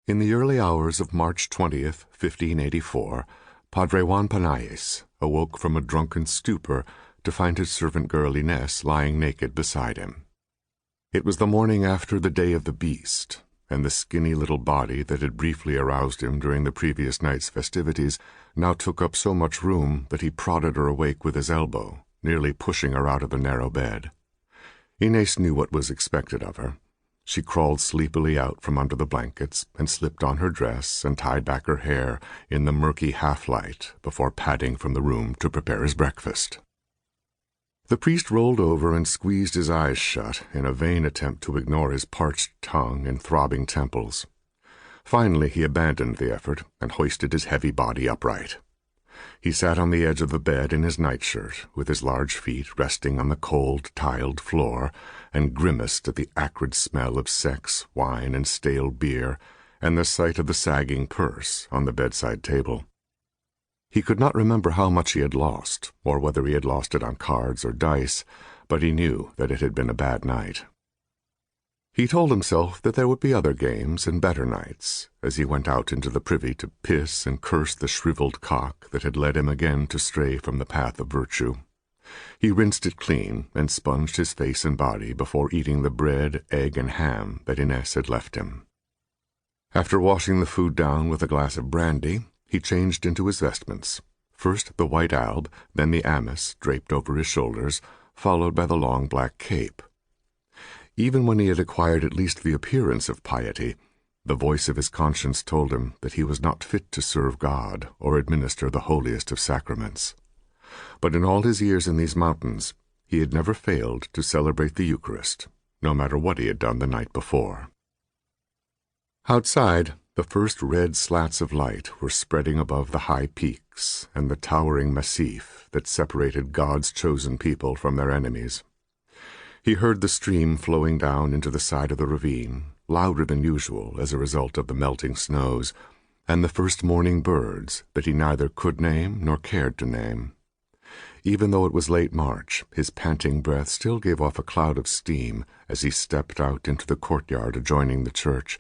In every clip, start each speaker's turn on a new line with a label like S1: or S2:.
S1: In the early hours of March 20th, 1584, Padre Juan Panayes awoke from a drunken stupor to find his servant girl Inés lying naked beside him. It was the morning after the Day of the Beast, and the skinny little body that had briefly aroused him during the previous night's festivities now took up so much room that he prodded her awake with his elbow, nearly pushing her out of the narrow bed. Inés knew what was expected of her. She crawled sleepily out from under the blankets and slipped on her dress and tied back her hair in the murky half-light before padding from the room to prepare his breakfast. The priest rolled over and squeezed his eyes shut in a vain attempt to ignore his parched tongue and throbbing temples. Finally he abandoned the effort and hoisted his heavy body upright. He sat on the edge of the bed in his nightshirt, with his large feet resting on the cold, tiled floor, and grimaced at the acrid smell of sex, wine, and stale beer, and the sight of the sagging purse on the bedside table. He could not remember how much he had lost, or whether he had lost it on cards or dice, but he knew that it had been a bad night. He told himself that there would be other games and better nights, as he went out into the privy to piss and curse the shriveled cock that had led him again to stray from the path of virtue. He rinsed it clean and sponged his face and body before eating the bread, egg, and ham that Inés had left him. After washing the food down with a glass of brandy, he changed into his vestments, first the white alb, then the amice draped over his shoulders, followed by the long black cape. Even when he had acquired at least the appearance of piety, the voice of his conscience told him that he was not fit to serve God or administer the holiest of sacraments. But in all his years in these mountains, he had never failed to celebrate the Eucharist, no matter what he had done the night before. Outside, the first red slats of light were spreading above the high peaks and the towering massif that separated God's chosen people from their enemies. He heard the stream flowing down into the side of the ravine, louder than usual as a result of the melting snows, and the first morning birds that he neither could name nor cared to name. Even though it was late March, his panting breath still gave off a cloud of steam as he stepped out into the courtyard adjoining the church,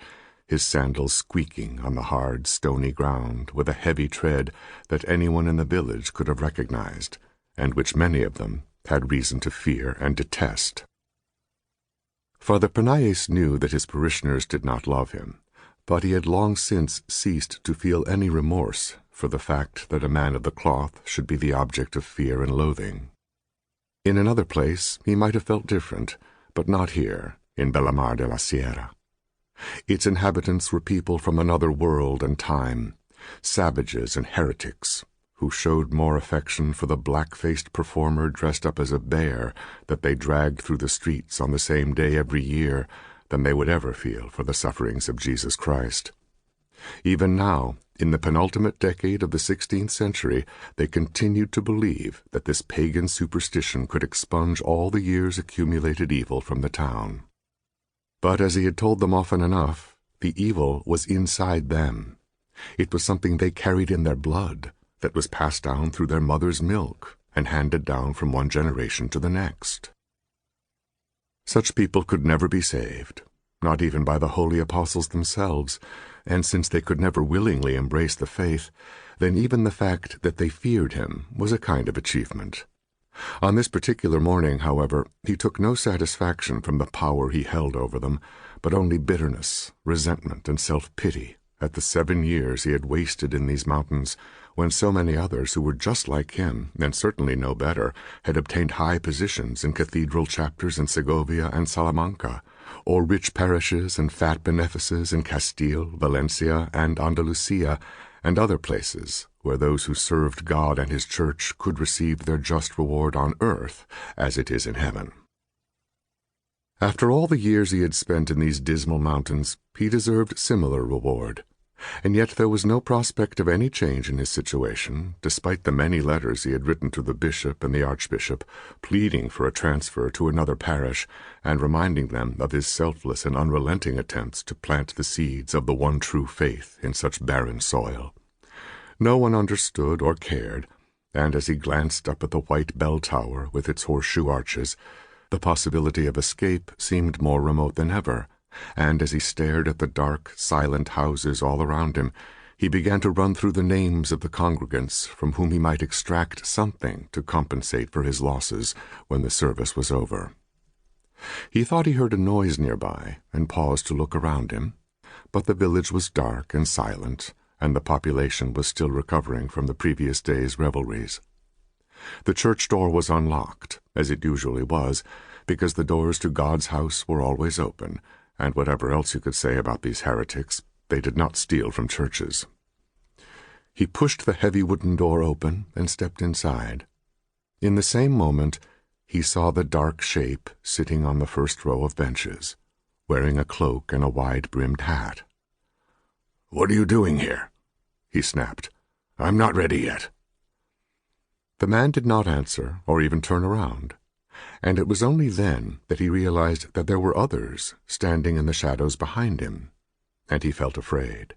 S1: his sandals squeaking on the hard, stony ground with a heavy tread that anyone in the village could have recognized, and which many of them had reason to fear and detest. Father Panayes knew that his parishioners did not love him, but he had long since ceased to feel any remorse for the fact that a man of the cloth should be the object of fear and loathing. In another place he might have felt different, but not here, in Belamar de la Sierra. Its inhabitants were people from another world and time, savages and heretics, who showed more affection for the black-faced performer dressed up as a bear that they dragged through the streets on the same day every year than they would ever feel for the sufferings of Jesus Christ. Even now, in the penultimate decade of the 16th century, they continued to believe that this pagan superstition could expunge all the years' accumulated evil from the town. But as he had told them often enough, the evil was inside them. It was something they carried in their blood, that was passed down through their mother's milk and handed down from one generation to the next. Such people could never be saved, not even by the holy apostles themselves, and since they could never willingly embrace the faith, then even the fact that they feared him was a kind of achievement. On this particular morning, however, he took no satisfaction from the power he held over them, but only bitterness, resentment, and self-pity at the 7 years he had wasted in these mountains, when so many others who were just like him, and certainly no better, had obtained high positions in cathedral chapters in Segovia and Salamanca, or rich parishes and fat benefices in Castile, Valencia, and Andalusia, and other places where those who served God and his church could receive their just reward on earth as it is in heaven. After all the years he had spent in these dismal mountains, he deserved similar reward. And yet there was no prospect of any change in his situation, despite the many letters he had written to the bishop and the archbishop, pleading for a transfer to another parish, and reminding them of his selfless and unrelenting attempts to plant the seeds of the one true faith in such barren soil. No one understood or cared, and as he glanced up at the white bell tower with its horseshoe arches, the possibility of escape seemed more remote than ever, and as he stared at the dark, silent houses all around him, he began to run through the names of the congregants from whom he might extract something to compensate for his losses when the service was over. He thought he heard a noise nearby and paused to look around him, but the village was dark and silent, and the population was still recovering from the previous day's revelries. The church door was unlocked, as it usually was, because the doors to God's house were always open, and whatever else you could say about these heretics, they did not steal from churches. He pushed the heavy wooden door open and stepped inside. In the same moment, he saw the dark shape sitting on the first row of benches, wearing a cloak and a wide-brimmed hat. "What are you doing here?" he snapped. "I'm not ready yet." The man did not answer or even turn around, and it was only then that he realized that there were others standing in the shadows behind him, and he felt afraid.